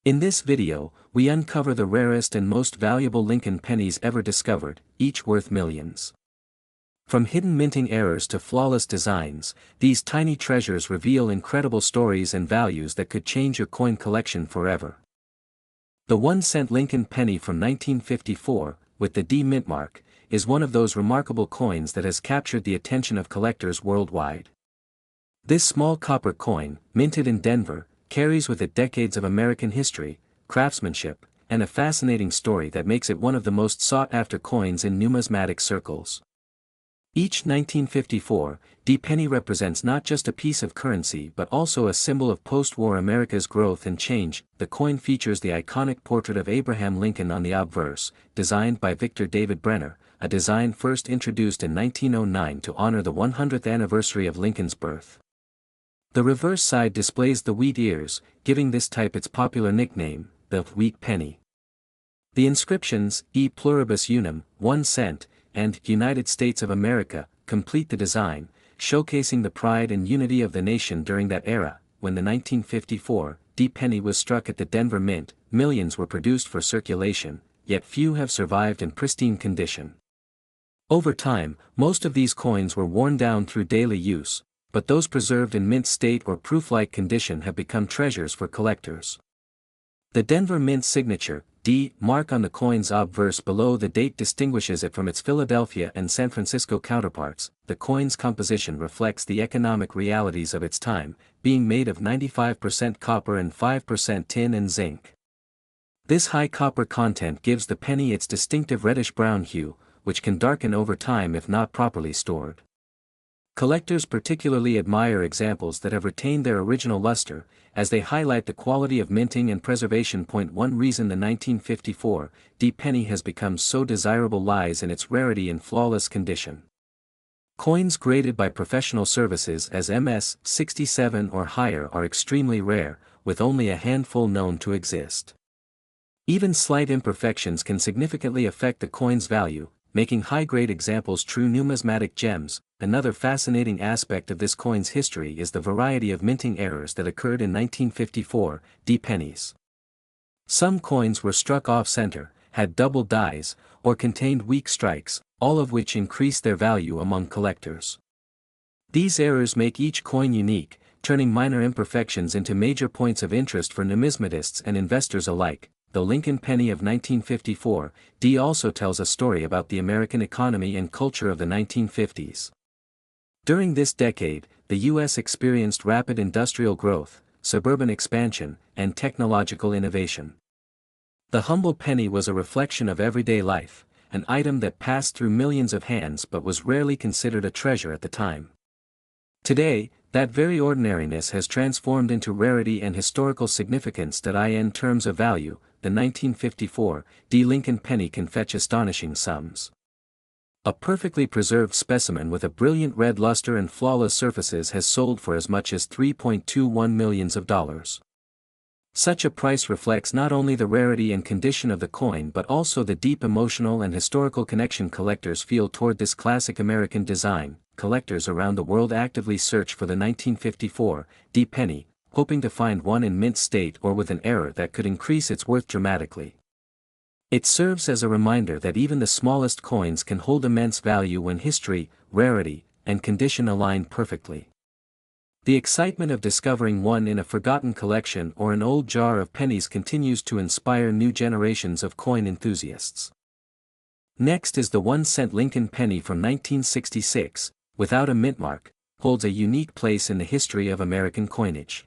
In this video, we uncover the rarest and most valuable Lincoln pennies ever discovered, each worth millions. From hidden minting errors to flawless designs, these tiny treasures reveal incredible stories and values that could change your coin collection forever. The 1-cent Lincoln penny from 1954, with the D mint mark, is one of those remarkable coins that has captured the attention of collectors worldwide. This small copper coin, minted in Denver, carries with it decades of American history, craftsmanship, and a fascinating story that makes it one of the most sought-after coins in numismatic circles. Each 1954 D penny represents not just a piece of currency but also a symbol of post-war America's growth and change. The coin features the iconic portrait of Abraham Lincoln on the obverse, designed by Victor David Brenner, a design first introduced in 1909 to honor the 100th anniversary of Lincoln's birth. The reverse side displays the wheat ears, giving this type its popular nickname, the wheat penny. The inscriptions, E pluribus unum, 1 cent, and United States of America, complete the design, showcasing the pride and unity of the nation during that era. When the 1954 D penny was struck at the Denver Mint, millions were produced for circulation, yet few have survived in pristine condition. Over time, most of these coins were worn down through daily use, but those preserved in mint state or proof-like condition have become treasures for collectors. The Denver Mint signature, D, mark on the coin's obverse below the date distinguishes it from its Philadelphia and San Francisco counterparts. The coin's composition reflects the economic realities of its time, being made of 95% copper and 5% tin and zinc. This high copper content gives the penny its distinctive reddish-brown hue, which can darken over time if not properly stored. Collectors particularly admire examples that have retained their original luster, as they highlight the quality of minting and preservation. One reason the 1954 D penny has become so desirable lies in its rarity and flawless condition. Coins graded by professional services as MS 67 or higher are extremely rare, with only a handful known to exist. Even slight imperfections can significantly affect the coin's value, making high-grade examples true numismatic gems. Another fascinating aspect of this coin's history is the variety of minting errors that occurred in 1954 D pennies. Some coins were struck off-center, had double dies, or contained weak strikes, all of which increased their value among collectors. These errors make each coin unique, turning minor imperfections into major points of interest for numismatists and investors alike. The Lincoln penny of 1954 D also tells a story about the American economy and culture of the 1950s. During this decade, the U.S. experienced rapid industrial growth, suburban expansion, and technological innovation. The humble penny was a reflection of everyday life, an item that passed through millions of hands but was rarely considered a treasure at the time. Today, that very ordinariness has transformed into rarity and historical significance. In terms of value, the 1954 D Lincoln penny can fetch astonishing sums. A perfectly preserved specimen with a brilliant red luster and flawless surfaces has sold for as much as $3.21 million. Such a price reflects not only the rarity and condition of the coin but also the deep emotional and historical connection collectors feel toward this classic American design. Collectors around the world actively search for the 1954 D penny, hoping to find one in mint state or with an error that could increase its worth dramatically. It serves as a reminder that even the smallest coins can hold immense value when history, rarity, and condition align perfectly. The excitement of discovering one in a forgotten collection or an old jar of pennies continues to inspire new generations of coin enthusiasts. Next is the 1-cent Lincoln penny from 1966, without a mint mark, holds a unique place in the history of American coinage.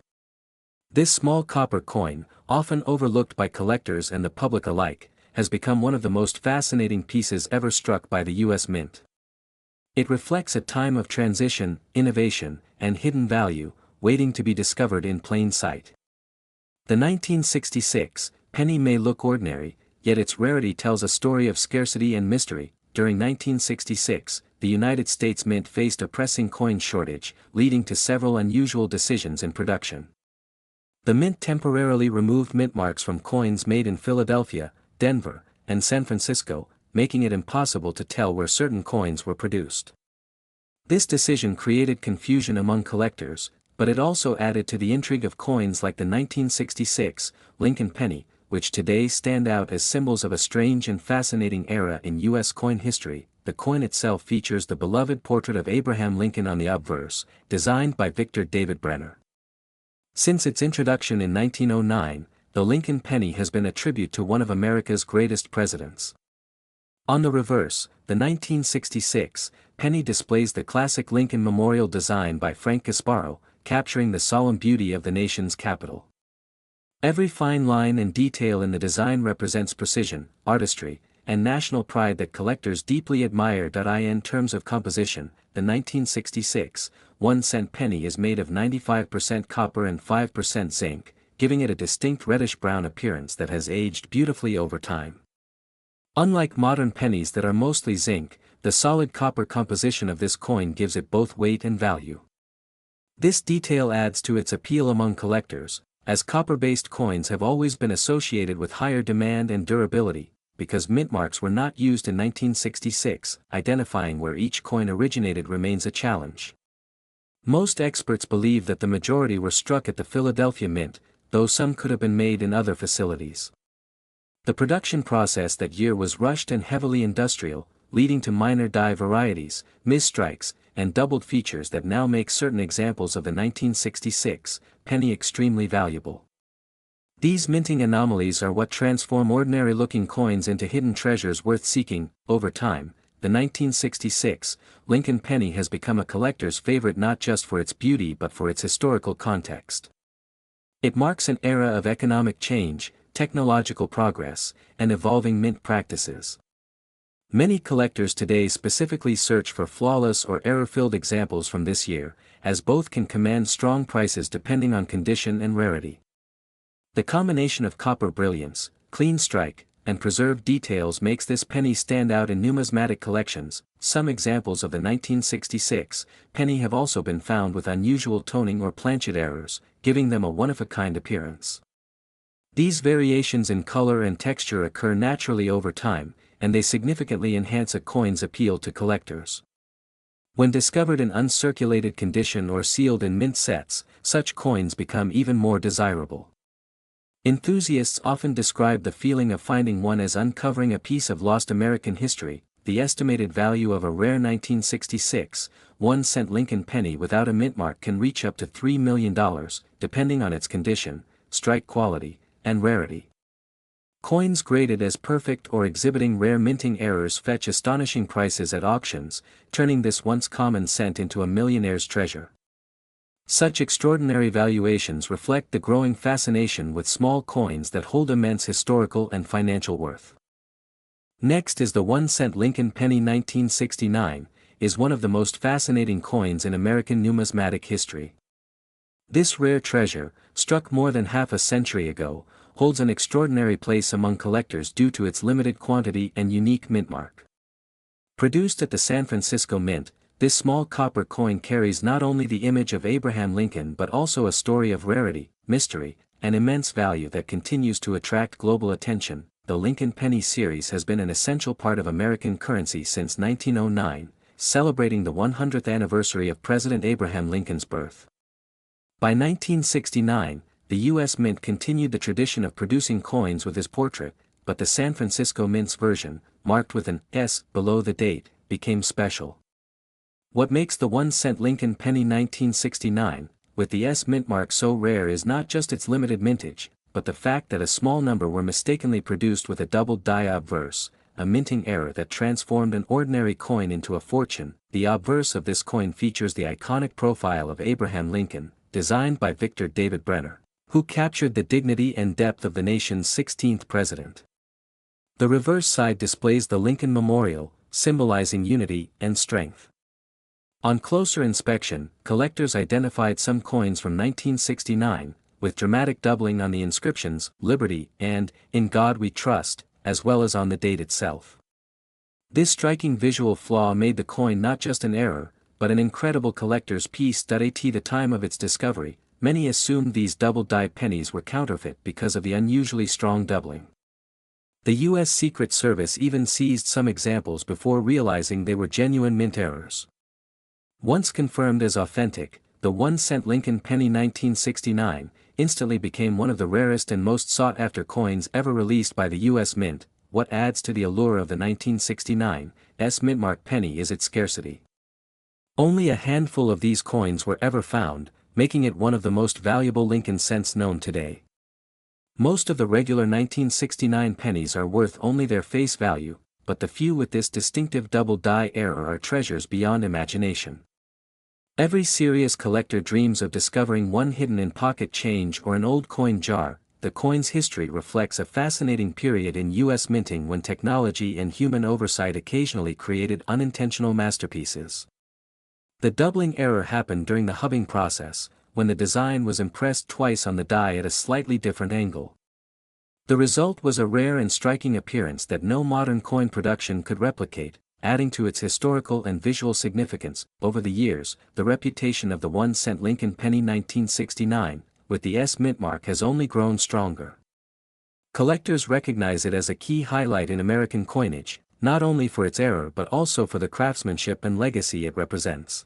This small copper coin, often overlooked by collectors and the public alike, has become one of the most fascinating pieces ever struck by the U.S. Mint. It reflects a time of transition, innovation, and hidden value, waiting to be discovered in plain sight. The 1966 penny may look ordinary, yet its rarity tells a story of scarcity and mystery. During 1966, the United States Mint faced a pressing coin shortage, leading to several unusual decisions in production. The Mint temporarily removed mint marks from coins made in Philadelphia, Denver, and San Francisco, making it impossible to tell where certain coins were produced. This decision created confusion among collectors, but it also added to the intrigue of coins like the 1966 Lincoln penny, which today stand out as symbols of a strange and fascinating era in U.S. coin history. The coin itself features the beloved portrait of Abraham Lincoln on the obverse, designed by Victor David Brenner. Since its introduction in 1909, the Lincoln penny has been a tribute to one of America's greatest presidents. On the reverse, the 1966 penny displays the classic Lincoln Memorial design by Frank Gasparo, capturing the solemn beauty of the nation's capital. Every fine line and detail in the design represents precision, artistry, and national pride that collectors deeply admire. In terms of composition, the 1966 1-cent penny is made of 95% copper and 5% zinc, giving it a distinct reddish-brown appearance that has aged beautifully over time. Unlike modern pennies that are mostly zinc, the solid copper composition of this coin gives it both weight and value. This detail adds to its appeal among collectors, as copper-based coins have always been associated with higher demand and durability. Because mint marks were not used in 1966, identifying where each coin originated remains a challenge. Most experts believe that the majority were struck at the Philadelphia Mint, though some could have been made in other facilities. The production process that year was rushed and heavily industrial, leading to minor die varieties, misstrikes, and doubled features that now make certain examples of the 1966 penny extremely valuable. These minting anomalies are what transform ordinary-looking coins into hidden treasures worth seeking. Over time, the 1966 Lincoln penny has become a collector's favorite not just for its beauty but for its historical context. It marks an era of economic change, technological progress, and evolving mint practices. Many collectors today specifically search for flawless or error-filled examples from this year, as both can command strong prices depending on condition and rarity. The combination of copper brilliance, clean strike, and preserved details makes this penny stand out in numismatic collections. Some examples of the 1966 penny have also been found with unusual toning or planchet errors, giving them a one-of-a-kind appearance. These variations in color and texture occur naturally over time, and they significantly enhance a coin's appeal to collectors. When discovered in uncirculated condition or sealed in mint sets, such coins become even more desirable. Enthusiasts often describe the feeling of finding one as uncovering a piece of lost American history. The estimated value of a rare 1966 1-cent Lincoln penny without a mint mark can reach up to $3 million, depending on its condition, strike quality, and rarity. Coins graded as perfect or exhibiting rare minting errors fetch astonishing prices at auctions, turning this once common cent into a millionaire's treasure. Such extraordinary valuations reflect the growing fascination with small coins that hold immense historical and financial worth. Next is the 1-cent Lincoln penny. 1969 is one of the most fascinating coins in American numismatic history. This rare treasure, struck more than half a century ago, holds an extraordinary place among collectors due to its limited quantity and unique mint mark. Produced at the San Francisco Mint, this small copper coin carries not only the image of Abraham Lincoln but also a story of rarity, mystery, and immense value that continues to attract global attention. The Lincoln penny series has been an essential part of American currency since 1909, celebrating the 100th anniversary of President Abraham Lincoln's birth. By 1969, the U.S. Mint continued the tradition of producing coins with his portrait, but the San Francisco Mint's version, marked with an S below the date, became special. What makes the 1-cent Lincoln penny 1969, with the S mint mark so rare is not just its limited mintage, but the fact that a small number were mistakenly produced with a doubled die obverse, a minting error that transformed an ordinary coin into a fortune. The obverse of this coin features the iconic profile of Abraham Lincoln, designed by Victor David Brenner, who captured the dignity and depth of the nation's 16th president. The reverse side displays the Lincoln Memorial, symbolizing unity and strength. On closer inspection, collectors identified some coins from 1969, with dramatic doubling on the inscriptions, Liberty and In God We Trust, as well as on the date itself. This striking visual flaw made the coin not just an error, but an incredible collector's piece. At the time of its discovery, many assumed these double-die pennies were counterfeit because of the unusually strong doubling. The U.S. Secret Service even seized some examples before realizing they were genuine mint errors. Once confirmed as authentic, the 1-cent Lincoln penny 1969, instantly became one of the rarest and most sought-after coins ever released by the U.S. Mint. What adds to the allure of the 1969's mintmark penny is its scarcity. Only a handful of these coins were ever found, making it one of the most valuable Lincoln cents known today. Most of the regular 1969 pennies are worth only their face value, but the few with this distinctive double die error are treasures beyond imagination. Every serious collector dreams of discovering one hidden in pocket change or an old coin jar. The coin's history reflects a fascinating period in U.S. minting when technology and human oversight occasionally created unintentional masterpieces. The doubling error happened during the hubbing process, when the design was impressed twice on the die at a slightly different angle. The result was a rare and striking appearance that no modern coin production could replicate, adding to its historical and visual significance. Over the years, the reputation of the 1-cent Lincoln penny 1969, with the mint mark, has only grown stronger. Collectors recognize it as a key highlight in American coinage, not only for its error but also for the craftsmanship and legacy it represents.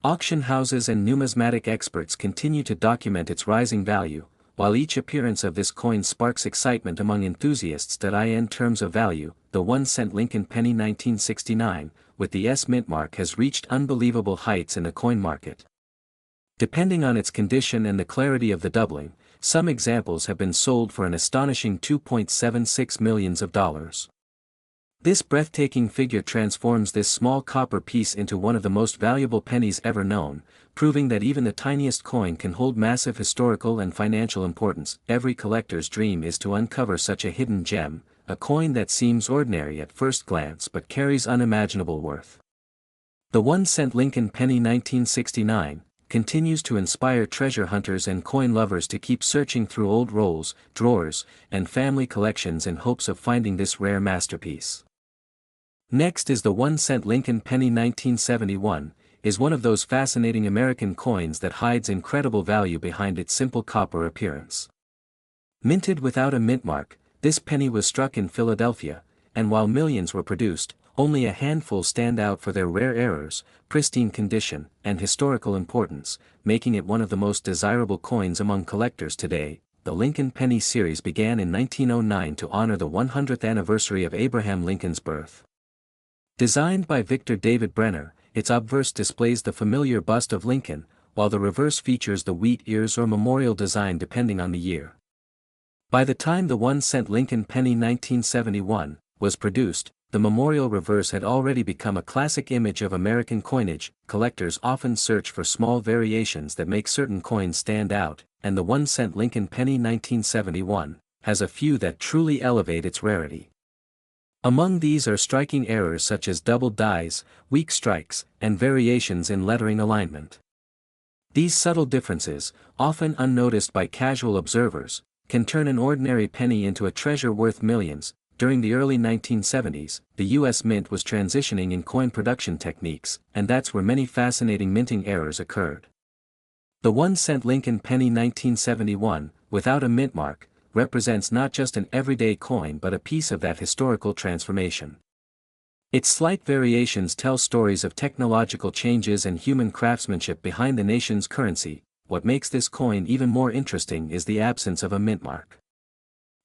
Auction houses and numismatic experts continue to document its rising value, while each appearance of this coin sparks excitement among enthusiasts. In terms of value, the 1-cent Lincoln penny 1969, with the mint mark, has reached unbelievable heights in the coin market. Depending on its condition and the clarity of the doubling, some examples have been sold for an astonishing $2.76 million. This breathtaking figure transforms this small copper piece into one of the most valuable pennies ever known, proving that even the tiniest coin can hold massive historical and financial importance. Every collector's dream is to uncover such a hidden gem, a coin that seems ordinary at first glance but carries unimaginable worth. The 1-cent Lincoln penny 1969 continues to inspire treasure hunters and coin lovers to keep searching through old rolls, drawers, and family collections in hopes of finding this rare masterpiece. Next is the 1-cent Lincoln penny 1971, is one of those fascinating American coins that hides incredible value behind its simple copper appearance. Minted without a mint mark, this penny was struck in Philadelphia, and while millions were produced, only a handful stand out for their rare errors, pristine condition, and historical importance, making it one of the most desirable coins among collectors today. The Lincoln Penny series began in 1909 to honor the 100th anniversary of Abraham Lincoln's birth. Designed by Victor David Brenner, its obverse displays the familiar bust of Lincoln, while the reverse features the wheat ears or memorial design depending on the year. By the time the 1-cent Lincoln penny 1971 was produced, the memorial reverse had already become a classic image of American coinage. Collectors often search for small variations that make certain coins stand out, and the 1-cent Lincoln penny 1971 has a few that truly elevate its rarity. Among these are striking errors such as double dies, weak strikes, and variations in lettering alignment. These subtle differences, often unnoticed by casual observers, can turn an ordinary penny into a treasure worth millions. During the early 1970s, the U.S. Mint was transitioning in coin production techniques, and that's where many fascinating minting errors occurred. The 1-cent Lincoln penny 1971, without a mint mark, represents not just an everyday coin but a piece of that historical transformation. Its slight variations tell stories of technological changes and human craftsmanship behind the nation's currency. What makes this coin even more interesting is the absence of a mint mark.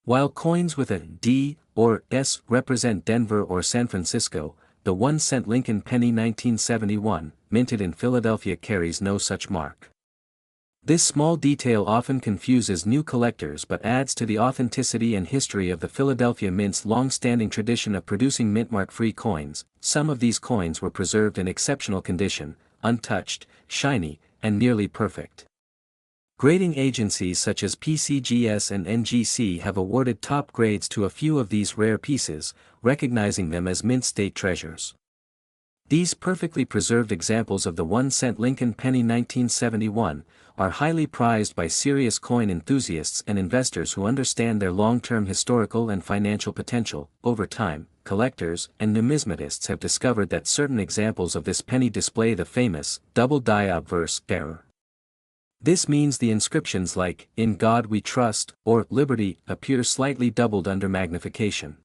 While coins with a D or S represent Denver or San Francisco, the 1-cent Lincoln penny 1971, minted in Philadelphia, carries no such mark. This small detail often confuses new collectors but adds to the authenticity and history of the Philadelphia Mint's long-standing tradition of producing mint-mark-free coins. Some of these coins were preserved in exceptional condition, untouched, shiny, and nearly perfect. Grading agencies such as PCGS and NGC have awarded top grades to a few of these rare pieces, recognizing them as mint state treasures. These perfectly preserved examples of the 1-cent Lincoln penny 1971 are highly prized by serious coin enthusiasts and investors who understand their long-term historical and financial potential. Over time, collectors and numismatists have discovered that certain examples of this penny display the famous double die obverse error. This means the inscriptions like "In God We Trust" or "Liberty" appear slightly doubled under magnification.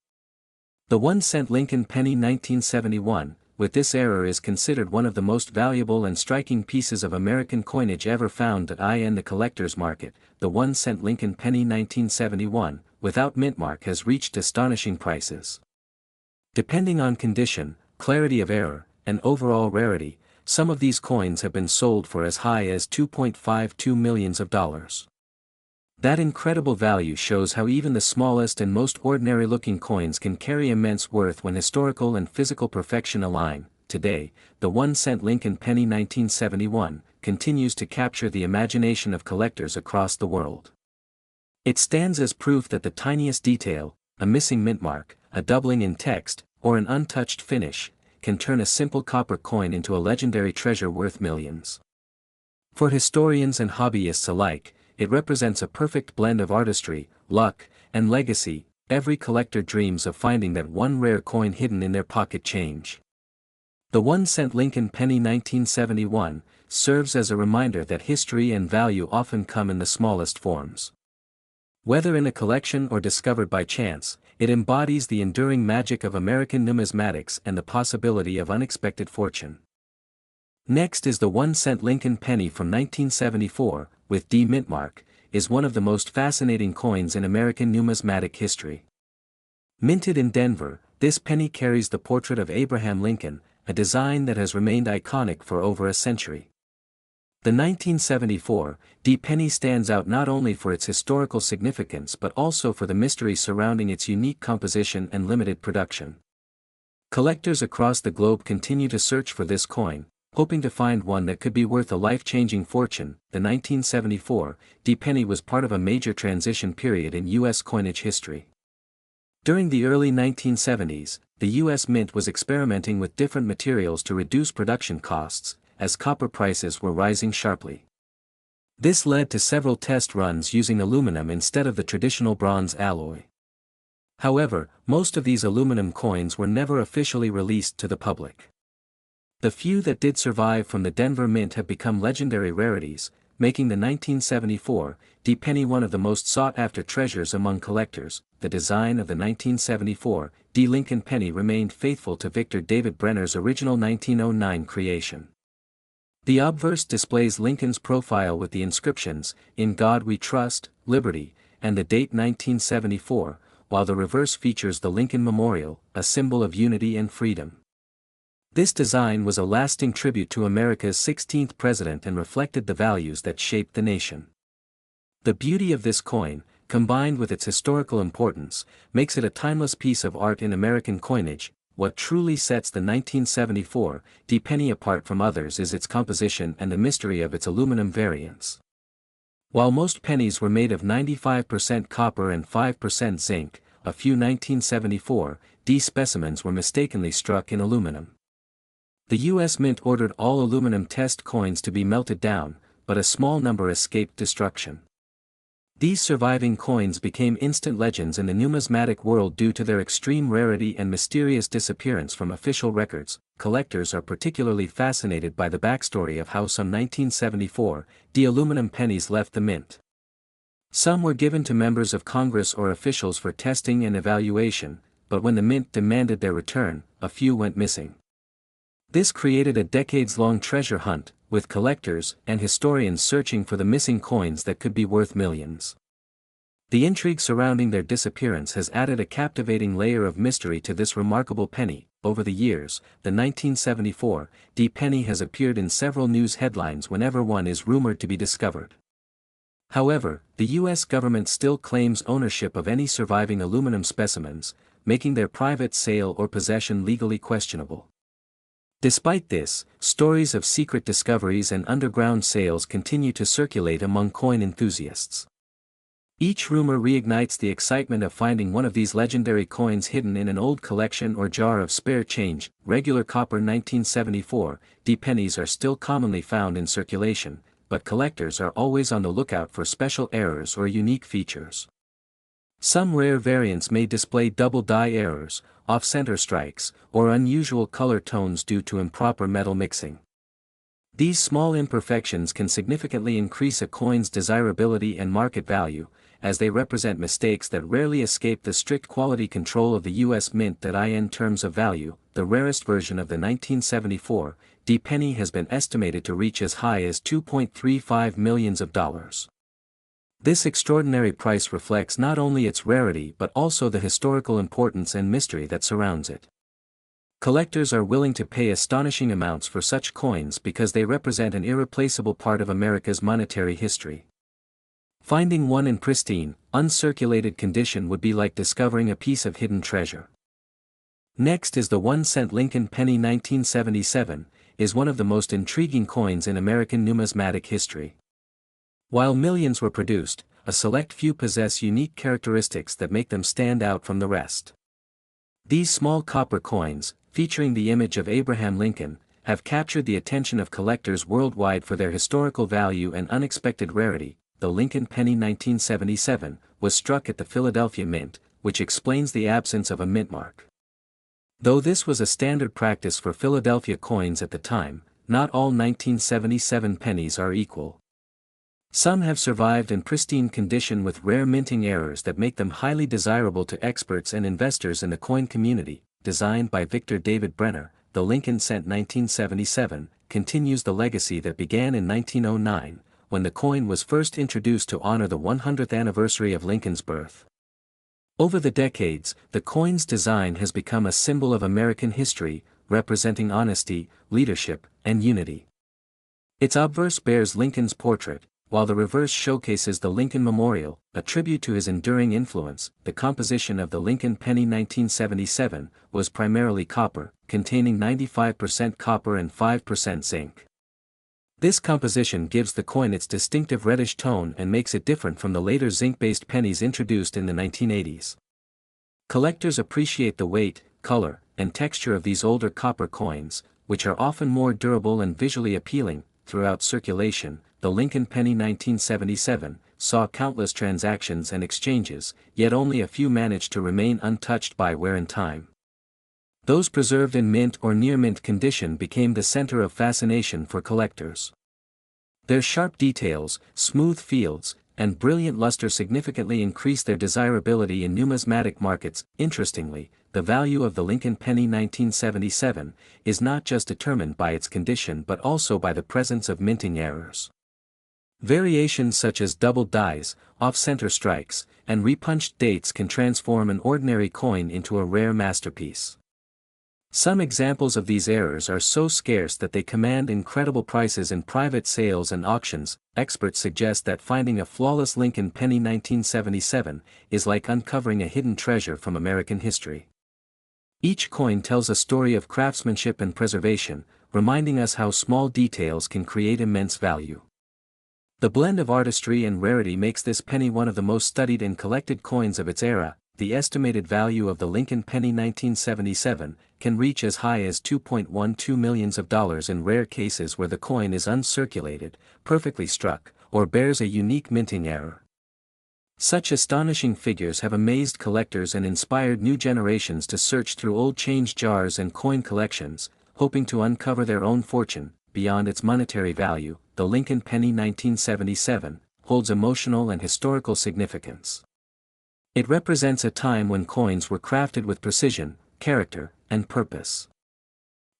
The 1-cent Lincoln penny 1971, with this error is considered one of the most valuable and striking pieces of American coinage ever found in the collector's market. The 1-cent Lincoln penny 1971, without mint mark, has reached astonishing prices. Depending on condition, clarity of error, and overall rarity, some of these coins have been sold for as high as $2.52 million. That incredible value shows how even the smallest and most ordinary-looking coins can carry immense worth when historical and physical perfection align. Today, the 1-cent Lincoln penny 1971 continues to capture the imagination of collectors across the world. It stands as proof that the tiniest detail, a missing mint mark, a doubling in text, or an untouched finish, can turn a simple copper coin into a legendary treasure worth millions. For historians and hobbyists alike, it represents a perfect blend of artistry, luck, and legacy. Every collector dreams of finding that one rare coin hidden in their pocket change. The 1-cent Lincoln penny 1971 serves as a reminder that history and value often come in the smallest forms. Whether in a collection or discovered by chance, it embodies the enduring magic of American numismatics and the possibility of unexpected fortune. Next is the 1-cent Lincoln penny from 1974, with D mint mark, is one of the most fascinating coins in American numismatic history. Minted in Denver, this penny carries the portrait of Abraham Lincoln, a design that has remained iconic for over a century. The 1974 D penny stands out not only for its historical significance but also for the mystery surrounding its unique composition and limited production. Collectors across the globe continue to search for this coin, hoping to find one that could be worth a life-changing fortune. The 1974 D penny was part of a major transition period in U.S. coinage history. During the early 1970s, the U.S. Mint was experimenting with different materials to reduce production costs, as copper prices were rising sharply. This led to several test runs using aluminum instead of the traditional bronze alloy. However, most of these aluminum coins were never officially released to the public. The few that did survive from the Denver Mint have become legendary rarities, making the 1974 D penny one of the most sought-after treasures among collectors. The design of the 1974 D Lincoln penny remained faithful to Victor David Brenner's original 1909 creation. The obverse displays Lincoln's profile with the inscriptions, "In God We Trust, Liberty," and the date 1974, while the reverse features the Lincoln Memorial, a symbol of unity and freedom. This design was a lasting tribute to America's 16th president and reflected the values that shaped the nation. The beauty of this coin, combined with its historical importance, makes it a timeless piece of art in American coinage. What truly sets the 1974 D penny apart from others is its composition and the mystery of its aluminum variants. While most pennies were made of 95% copper and 5% zinc, a few 1974 D specimens were mistakenly struck in aluminum. The U.S. Mint ordered all aluminum test coins to be melted down, but a small number escaped destruction. These surviving coins became instant legends in the numismatic world due to their extreme rarity and mysterious disappearance from official records. Collectors are particularly fascinated by the backstory of how some 1974 D aluminum pennies left the mint. Some were given to members of Congress or officials for testing and evaluation, but when the mint demanded their return, a few went missing. This created a decades-long treasure hunt, with collectors and historians searching for the missing coins that could be worth millions. The intrigue surrounding their disappearance has added a captivating layer of mystery to this remarkable penny. Over the years, the 1974 D penny has appeared in several news headlines whenever one is rumored to be discovered. However, the U.S. government still claims ownership of any surviving aluminum specimens, making their private sale or possession legally questionable. Despite this, stories of secret discoveries and underground sales continue to circulate among coin enthusiasts. Each rumor reignites the excitement of finding one of these legendary coins hidden in an old collection or jar of spare change. Regular copper 1974 D pennies are still commonly found in circulation, but collectors are always on the lookout for special errors or unique features. Some rare variants may display double die errors, off-center strikes, or unusual color tones due to improper metal mixing. These small imperfections can significantly increase a coin's desirability and market value, as they represent mistakes that rarely escape the strict quality control of the U.S. Mint. In terms of value, the rarest version of the 1974 D penny has been estimated to reach as high as $2.35 million. This extraordinary price reflects not only its rarity but also the historical importance and mystery that surrounds it. Collectors are willing to pay astonishing amounts for such coins because they represent an irreplaceable part of America's monetary history. Finding one in pristine, uncirculated condition would be like discovering a piece of hidden treasure. Next is the 1-cent Lincoln penny. 1977 is one of the most intriguing coins in American numismatic history. While millions were produced, a select few possess unique characteristics that make them stand out from the rest. These small copper coins, featuring the image of Abraham Lincoln, have captured the attention of collectors worldwide for their historical value and unexpected rarity. The Lincoln penny 1977 was struck at the Philadelphia Mint, which explains the absence of a mint mark. Though this was a standard practice for Philadelphia coins at the time, not all 1977 pennies are equal. Some have survived in pristine condition with rare minting errors that make them highly desirable to experts and investors in the coin community. Designed by Victor David Brenner, the Lincoln Cent 1977 continues the legacy that began in 1909, when the coin was first introduced to honor the 100th anniversary of Lincoln's birth. Over the decades, the coin's design has become a symbol of American history, representing honesty, leadership, and unity. Its obverse bears Lincoln's portrait, while the reverse showcases the Lincoln Memorial, a tribute to his enduring influence. The composition of the Lincoln penny 1977 was primarily copper, containing 95% copper and 5% zinc. This composition gives the coin its distinctive reddish tone and makes it different from the later zinc-based pennies introduced in the 1980s. Collectors appreciate the weight, color, and texture of these older copper coins, which are often more durable and visually appealing. Throughout circulation, the Lincoln penny 1977 saw countless transactions and exchanges, yet only a few managed to remain untouched by wear and time. Those preserved in mint or near-mint condition became the center of fascination for collectors. Their sharp details, smooth fields, and brilliant luster significantly increased their desirability in numismatic markets. Interestingly, the value of the Lincoln penny 1977 is not just determined by its condition but also by the presence of minting errors. Variations such as doubled dies, off-center strikes, and repunched dates can transform an ordinary coin into a rare masterpiece. Some examples of these errors are so scarce that they command incredible prices in private sales and auctions. Experts suggest that finding a flawless Lincoln penny 1977 is like uncovering a hidden treasure from American history. Each coin tells a story of craftsmanship and preservation, reminding us how small details can create immense value. The blend of artistry and rarity makes this penny one of the most studied and collected coins of its era. The estimated value of the Lincoln penny 1977 can reach as high as $2.12 million in rare cases where the coin is uncirculated, perfectly struck, or bears a unique minting error. Such astonishing figures have amazed collectors and inspired new generations to search through old change jars and coin collections, hoping to uncover their own fortune. Beyond its monetary value, the Lincoln penny 1977 holds emotional and historical significance. It represents a time when coins were crafted with precision, character, and purpose.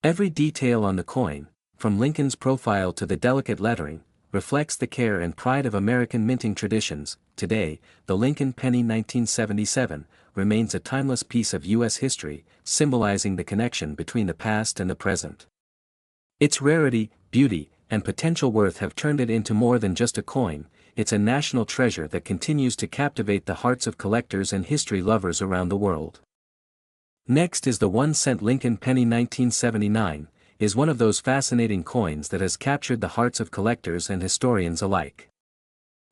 Every detail on the coin, from Lincoln's profile to the delicate lettering, reflects the care and pride of American minting traditions. Today, the Lincoln penny 1977 remains a timeless piece of U.S. history, symbolizing the connection between the past and the present. Its rarity, beauty, and potential worth have turned it into more than just a coin. It's a national treasure that continues to captivate the hearts of collectors and history lovers around the world. Next is the 1-cent Lincoln penny 1979, is one of those fascinating coins that has captured the hearts of collectors and historians alike.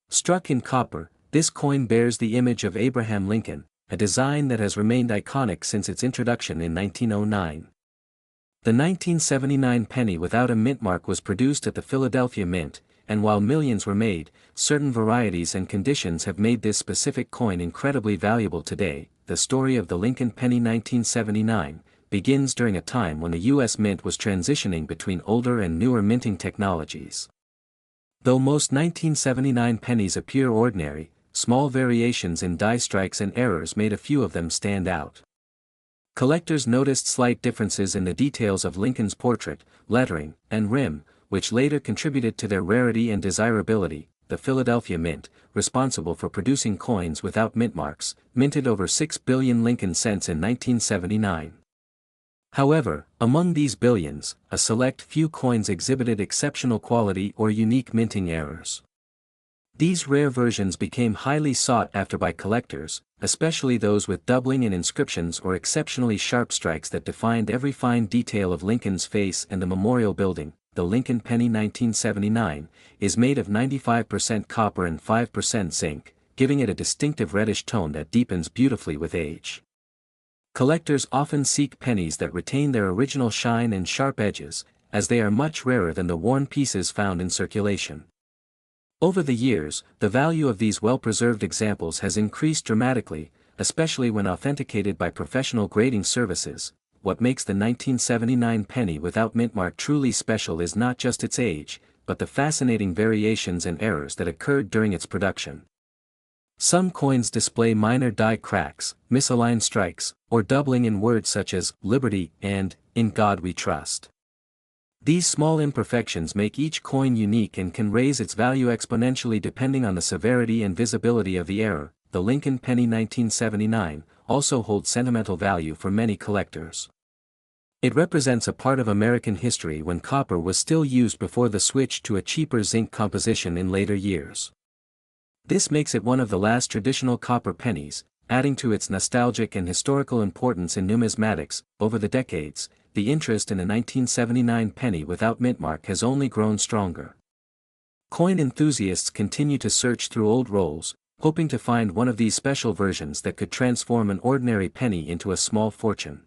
Struck in copper, this coin bears the image of Abraham Lincoln, a design that has remained iconic since its introduction in 1909. The 1979 penny without a mint mark was produced at the Philadelphia Mint, and while millions were made, certain varieties and conditions have made this specific coin incredibly valuable today. The story of the Lincoln penny 1979 begins during a time when the U.S. Mint was transitioning between older and newer minting technologies. Though most 1979 pennies appear ordinary, small variations in die strikes and errors made a few of them stand out. Collectors noticed slight differences in the details of Lincoln's portrait, lettering, and rim, which later contributed to their rarity and desirability. The Philadelphia Mint, responsible for producing coins without mint marks, minted over 6 billion Lincoln cents in 1979. However, among these billions, a select few coins exhibited exceptional quality or unique minting errors. These rare versions became highly sought after by collectors, especially those with doubling in inscriptions or exceptionally sharp strikes that defined every fine detail of Lincoln's face and the memorial building. The Lincoln Penny 1979, is made of 95% copper and 5% zinc, giving it a distinctive reddish tone that deepens beautifully with age. Collectors often seek pennies that retain their original shine and sharp edges, as they are much rarer than the worn pieces found in circulation. Over the years, the value of these well-preserved examples has increased dramatically, especially when authenticated by professional grading services. What makes the 1979 penny without mint mark truly special is not just its age, but the fascinating variations and errors that occurred during its production. Some coins display minor die cracks, misaligned strikes, or doubling in words such as "Liberty" and "In God We Trust." These small imperfections make each coin unique and can raise its value exponentially depending on the severity and visibility of the error. The Lincoln Penny 1979 also holds sentimental value for many collectors. It represents a part of American history when copper was still used before the switch to a cheaper zinc composition in later years. This makes it one of the last traditional copper pennies, adding to its nostalgic and historical importance in numismatics. Over the decades, the interest in a 1979 penny without mint mark has only grown stronger. Coin enthusiasts continue to search through old rolls, hoping to find one of these special versions that could transform an ordinary penny into a small fortune.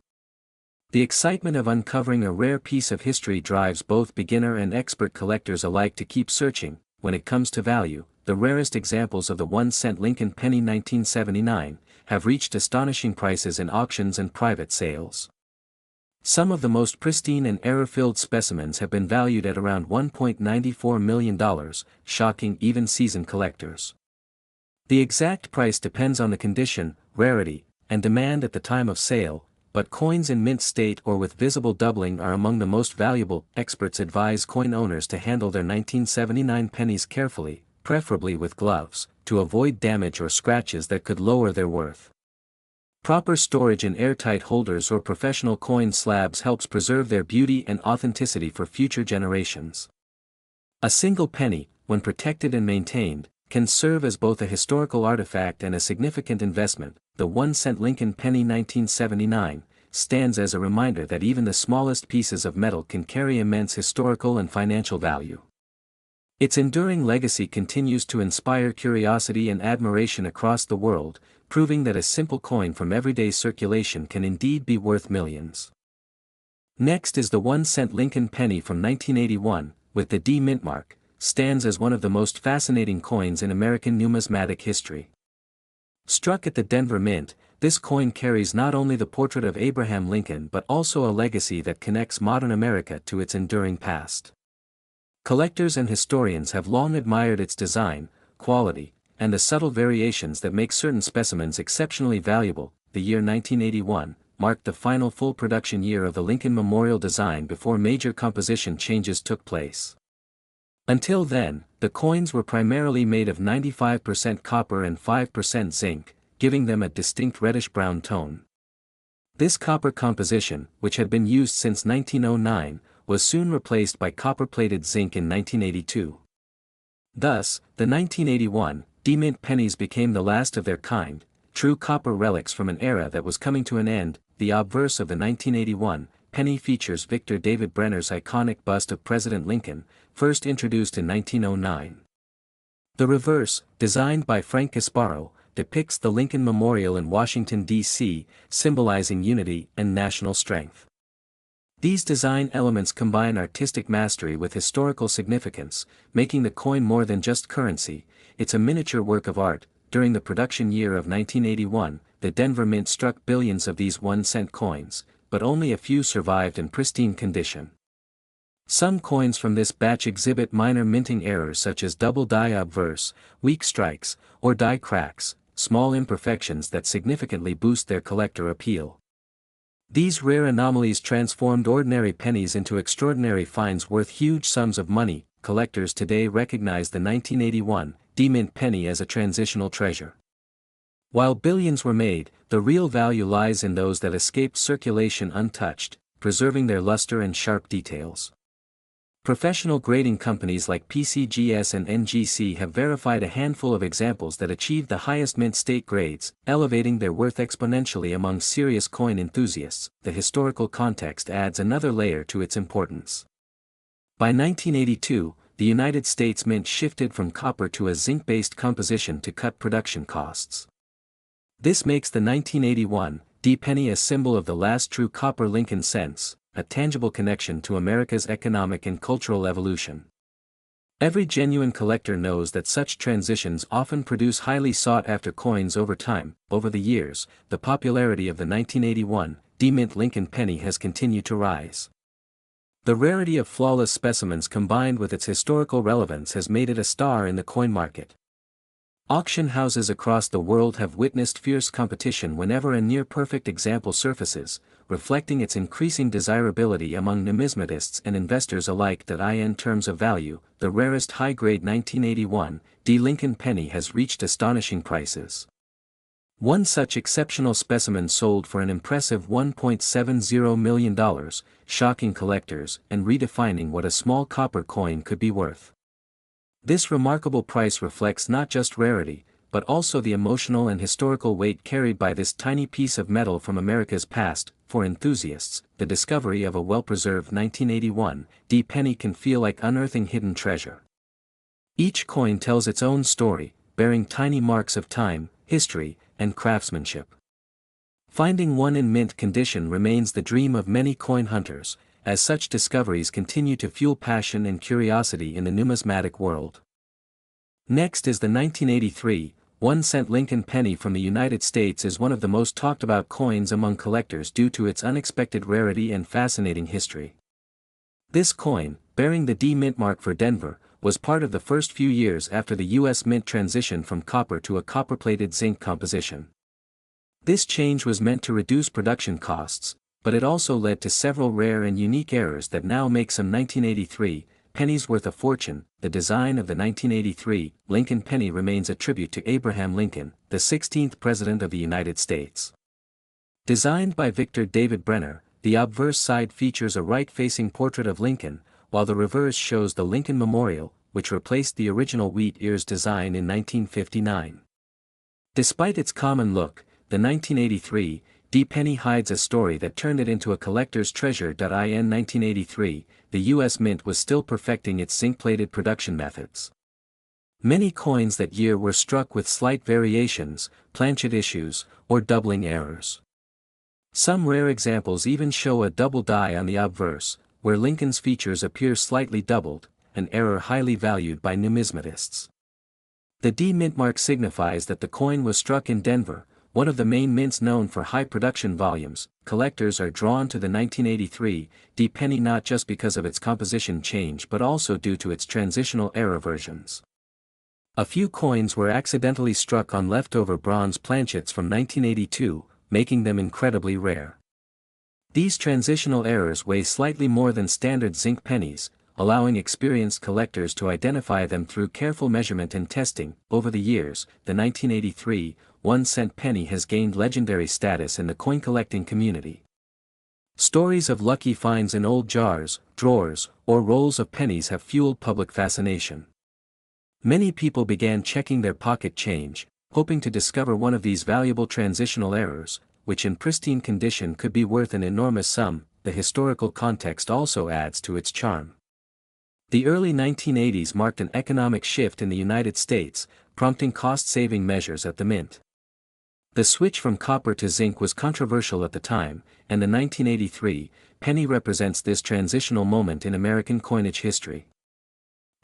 The excitement of uncovering a rare piece of history drives both beginner and expert collectors alike to keep searching. When it comes to value, the rarest examples of the 1-cent Lincoln Penny 1979 have reached astonishing prices in auctions and private sales. Some of the most pristine and error-filled specimens have been valued at around $1.94 million, shocking even seasoned collectors. The exact price depends on the condition, rarity, and demand at the time of sale, but coins in mint state or with visible doubling are among the most valuable. Experts advise coin owners to handle their 1979 pennies carefully, preferably with gloves, to avoid damage or scratches that could lower their worth. Proper storage in airtight holders or professional coin slabs helps preserve their beauty and authenticity for future generations. A single penny, when protected and maintained, can serve as both a historical artifact and a significant investment. The 1-cent Lincoln Penny 1979 stands as a reminder that even the smallest pieces of metal can carry immense historical and financial value. Its enduring legacy continues to inspire curiosity and admiration across the world, proving that a simple coin from everyday circulation can indeed be worth millions. Next is the 1-cent Lincoln Penny from 1981, with the D mint mark, stands as one of the most fascinating coins in American numismatic history. Struck at the Denver Mint, this coin carries not only the portrait of Abraham Lincoln but also a legacy that connects modern America to its enduring past. Collectors and historians have long admired its design, quality, and the subtle variations that make certain specimens exceptionally valuable. The year 1981 marked the final full production year of the Lincoln Memorial design before major composition changes took place. Until then, the coins were primarily made of 95% copper and 5% zinc, giving them a distinct reddish-brown tone. This copper composition, which had been used since 1909, was soon replaced by copper-plated zinc in 1982. Thus, the 1981 D-mint pennies became the last of their kind, true copper relics from an era that was coming to an end. The obverse of the 1981 penny features Victor David Brenner's iconic bust of President Lincoln, first introduced in 1909. The reverse, designed by Frank Gasparo, depicts the Lincoln Memorial in Washington, D.C., symbolizing unity and national strength. These design elements combine artistic mastery with historical significance, making the coin more than just currency. It's a miniature work of art. During the production year of 1981, the Denver Mint struck billions of these 1-cent coins, but only a few survived in pristine condition. Some coins from this batch exhibit minor minting errors such as double die obverse, weak strikes, or die cracks, small imperfections that significantly boost their collector appeal. These rare anomalies transformed ordinary pennies into extraordinary finds worth huge sums of money. Collectors today recognize the 1981 D-mint penny as a transitional treasure. While billions were made, the real value lies in those that escaped circulation untouched, preserving their luster and sharp details. Professional grading companies like PCGS and NGC have verified a handful of examples that achieved the highest mint state grades, elevating their worth exponentially among serious coin enthusiasts. The historical context adds another layer to its importance. By 1982, the United States Mint shifted from copper to a zinc-based composition to cut production costs. This makes the 1981 D penny a symbol of the last true copper Lincoln cents, a tangible connection to America's economic and cultural evolution. Every genuine collector knows that such transitions often produce highly sought-after coins over time. Over the years, the popularity of the 1981 D-mint Lincoln penny has continued to rise. The rarity of flawless specimens combined with its historical relevance has made it a star in the coin market. Auction houses across the world have witnessed fierce competition whenever a near-perfect example surfaces, reflecting its increasing desirability among numismatists and investors alike. In terms of value, the rarest high-grade 1981 D Lincoln penny has reached astonishing prices. One such exceptional specimen sold for an impressive $1.70 million, shocking collectors and redefining what a small copper coin could be worth. This remarkable price reflects not just rarity, but also the emotional and historical weight carried by this tiny piece of metal from America's past. For enthusiasts, the discovery of a well-preserved 1981 D penny can feel like unearthing hidden treasure. Each coin tells its own story, bearing tiny marks of time, history, and craftsmanship. Finding one in mint condition remains the dream of many coin hunters, as such discoveries continue to fuel passion and curiosity in the numismatic world. Next is the 1983 1-cent Lincoln penny from the United States. Is one of the most talked about coins among collectors due to its unexpected rarity and fascinating history. This coin, bearing the D mint mark for Denver, was part of the first few years after the U.S. Mint transition from copper to a copper-plated zinc composition. This change was meant to reduce production costs, but it also led to several rare and unique errors that now make some 1983 pennies worth a fortune. The design of the 1983 Lincoln penny remains a tribute to Abraham Lincoln, the 16th President of the United States. Designed by Victor David Brenner, the obverse side features a right-facing portrait of Lincoln, while the reverse shows the Lincoln Memorial, which replaced the original wheat ears design in 1959. Despite its common look, the 1983 D penny hides a story that turned it into a collector's treasure. In 1983, the U.S. Mint was still perfecting its zinc-plated production methods. Many coins that year were struck with slight variations, planchet issues, or doubling errors. Some rare examples even show a double die on the obverse, where Lincoln's features appear slightly doubled, an error highly valued by numismatists. The D mint mark signifies that the coin was struck in Denver, one of the main mints known for high production volumes. Collectors are drawn to the 1983 D penny not just because of its composition change but also due to its transitional error versions. A few coins were accidentally struck on leftover bronze planchets from 1982, making them incredibly rare. These transitional errors weigh slightly more than standard zinc pennies, allowing experienced collectors to identify them through careful measurement and testing. Over the years, the 1983 1-cent penny has gained legendary status in the coin collecting community. Stories of lucky finds in old jars, drawers, or rolls of pennies have fueled public fascination. Many people began checking their pocket change, hoping to discover one of these valuable transitional errors, which in pristine condition could be worth an enormous sum. The historical context also adds to its charm. The early 1980s marked an economic shift in the United States, prompting cost-saving measures at the mint. The switch from copper to zinc was controversial at the time, and the 1983 penny represents this transitional moment in American coinage history.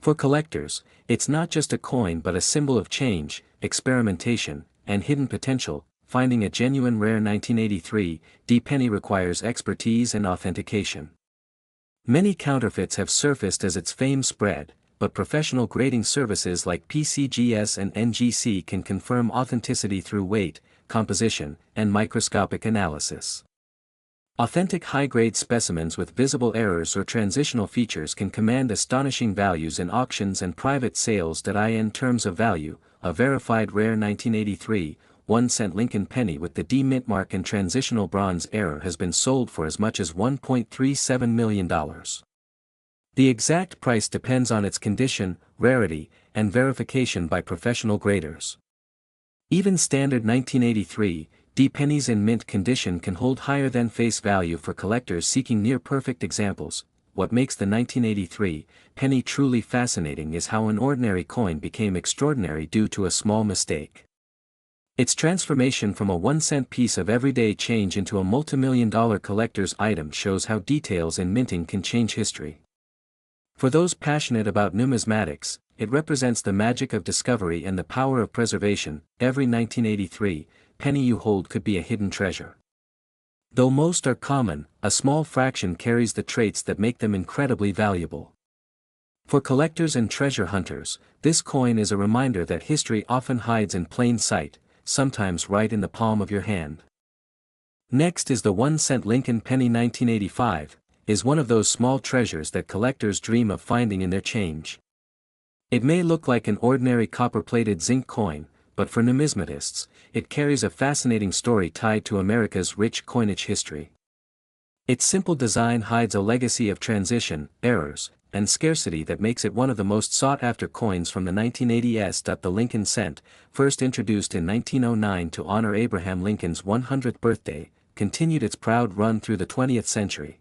For collectors, it's not just a coin but a symbol of change, experimentation, and hidden potential. Finding a genuine rare 1983 D penny requires expertise and authentication. Many counterfeits have surfaced as its fame spread, but professional grading services like PCGS and NGC can confirm authenticity through weight, composition, and microscopic analysis. Authentic high-grade specimens with visible errors or transitional features can command astonishing values in auctions and private sales. In terms of value, a verified rare 1983, 1-cent Lincoln penny with the D mint mark and transitional bronze error has been sold for as much as $1.37 million. The exact price depends on its condition, rarity, and verification by professional graders. Even standard 1983, D pennies in mint condition can hold higher than face value for collectors seeking near-perfect examples. What makes the 1983 penny truly fascinating is how an ordinary coin became extraordinary due to a small mistake. Its transformation from a 1-cent piece of everyday change into a multimillion-dollar collector's item shows how details in minting can change history. For those passionate about numismatics, it represents the magic of discovery and the power of preservation. Every 1983 penny you hold could be a hidden treasure. Though most are common, a small fraction carries the traits that make them incredibly valuable. For collectors and treasure hunters, this coin is a reminder that history often hides in plain sight, sometimes right in the palm of your hand. Next is the 1-cent Lincoln penny 1985, is one of those small treasures that collectors dream of finding in their change. It may look like an ordinary copper-plated zinc coin, but for numismatists, it carries a fascinating story tied to America's rich coinage history. Its simple design hides a legacy of transition, errors, and scarcity that makes it one of the most sought-after coins from the 1980s. The Lincoln cent, first introduced in 1909 to honor Abraham Lincoln's 100th birthday, continued its proud run through the 20th century.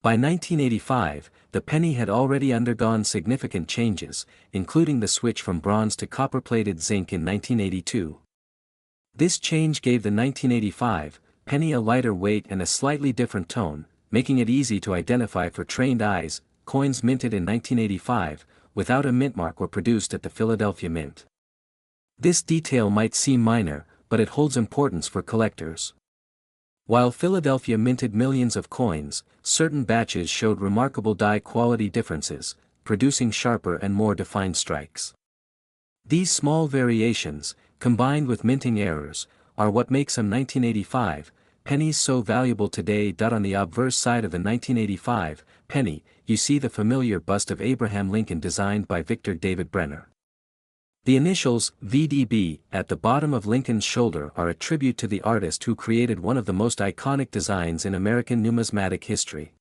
By 1985, the penny had already undergone significant changes, including the switch from bronze to copper-plated zinc in 1982. This change gave the 1985 penny a lighter weight and a slightly different tone, making it easy to identify for trained eyes. Coins minted in 1985, without a mint mark, were produced at the Philadelphia Mint. This detail might seem minor, but it holds importance for collectors. While Philadelphia minted millions of coins, certain batches showed remarkable die quality differences, producing sharper and more defined strikes. These small variations, combined with minting errors, are what make some 1985 pennies so valuable today. On the obverse side of the 1985 penny, you see the familiar bust of Abraham Lincoln designed by Victor David Brenner. The initials, VDB, at the bottom of Lincoln's shoulder are a tribute to the artist who created one of the most iconic designs in American numismatic history.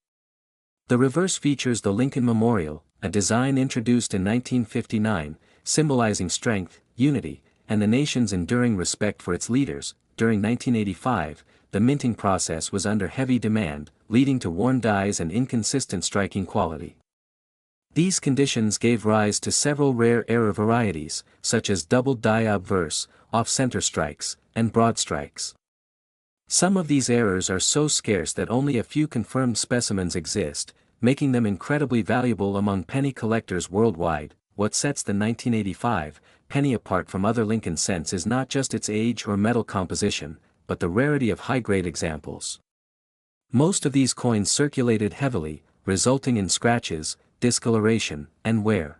The reverse features the Lincoln Memorial, a design introduced in 1959, symbolizing strength, unity, and the nation's enduring respect for its leaders. During 1985, the minting process was under heavy demand, leading to worn dies and inconsistent striking quality. These conditions gave rise to several rare error varieties, such as doubled die obverse, off-center strikes, and broad strikes. Some of these errors are so scarce that only a few confirmed specimens exist, making them incredibly valuable among penny collectors worldwide. What sets the 1985 penny apart from other Lincoln cents is not just its age or metal composition, but the rarity of high-grade examples. Most of these coins circulated heavily, resulting in scratches, discoloration, and wear.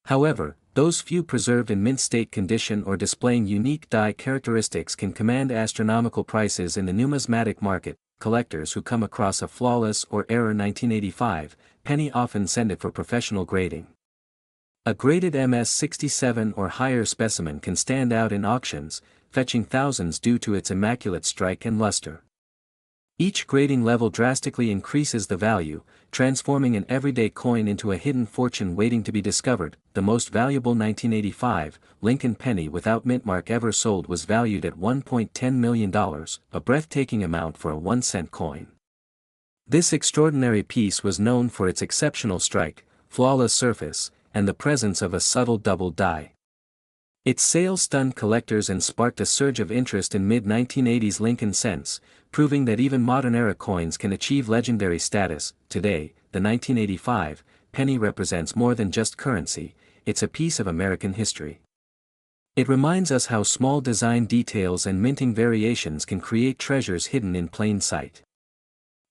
However, those few preserved in mint state condition or displaying unique die characteristics can command astronomical prices in the numismatic market. Collectors who come across a flawless or error 1985 penny often send it for professional grading. A graded MS-67 or higher specimen can stand out in auctions, fetching thousands due to its immaculate strike and luster. Each grading level drastically increases the value, transforming an everyday coin into a hidden fortune waiting to be discovered. The most valuable 1985 Lincoln penny without mint mark ever sold was valued at $1.10 million, a breathtaking amount for a 1-cent coin. This extraordinary piece was known for its exceptional strike, flawless surface, and the presence of a subtle double die. Its sale stunned collectors and sparked a surge of interest in mid-1980s Lincoln cents, proving that even modern-era coins can achieve legendary status. Today, the 1985 penny represents more than just currency, it's a piece of American history. It reminds us how small design details and minting variations can create treasures hidden in plain sight.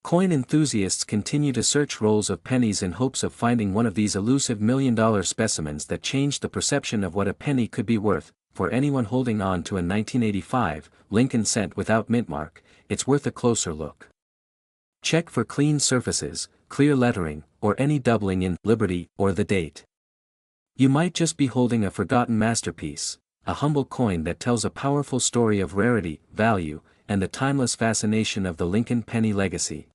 Coin enthusiasts continue to search rolls of pennies in hopes of finding one of these elusive million-dollar specimens that changed the perception of what a penny could be worth. For anyone holding on to a 1985 Lincoln cent without mint mark, it's worth a closer look. Check for clean surfaces, clear lettering, or any doubling in Liberty or the date. You might just be holding a forgotten masterpiece, a humble coin that tells a powerful story of rarity, value, and the timeless fascination of the Lincoln penny legacy.